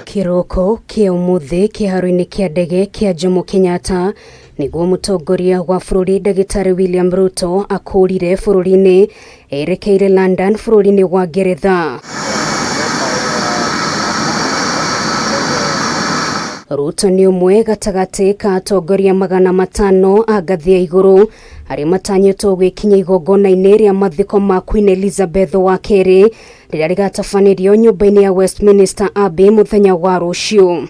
Kiroko kia umuthi kiharo-ini kia ndege kia Jomo Kenyatta niguo Mutongoria wa bururi ndagitari William Ruto akurire bururi-ini erekeire London bururi-ini wa Ngeretha. Ruto ni umwe gatagati ka atongoria 500 a ngathi ya iguru aria matanyitwo gwikinya igongona-ini ria mathiko ma Queen Elizabeth wa keri riria rigatafanirio nyumba-ini ya Westminster Abbey muthenya wa rucio.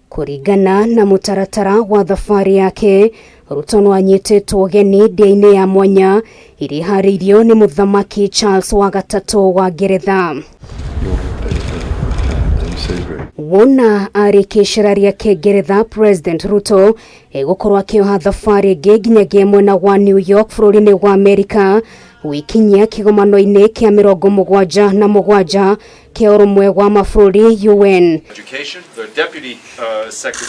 Kuringana na mutaratara wa thabari yake, Ruto no anyititwo geni ndĩa-ini ya mwanya iria hariirio ni muthamaki Charles wa gatatu wa Ngeretha. Wona arikicira riake Ngeretha, President Ruto egukorwo akioha thabari ingi nginyagia mwena wa New York bururi-ini wa America wikinyia kigomano-ini kia 77 kia urumwe wa mabururi UN.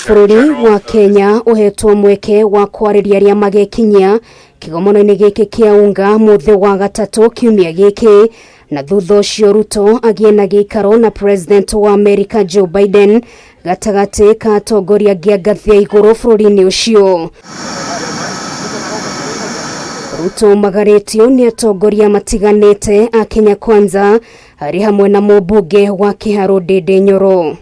Bururi wa Kenya uhetwo mweke wa kwariria ria magekinyia kigomano-ini giki kia unga muthi wa gatatu kiumia giki, na thutha ucio Ruto agie na giikaro na President wa America Joe Biden gatagati ka atongoria gia ngathi ya iguru bururi-ini ucio. Ruto magaretio ni atongoria matiganite a Kenya Kwanza ari hamwe na mubunge wa Kiharo Ndindi Nyoro.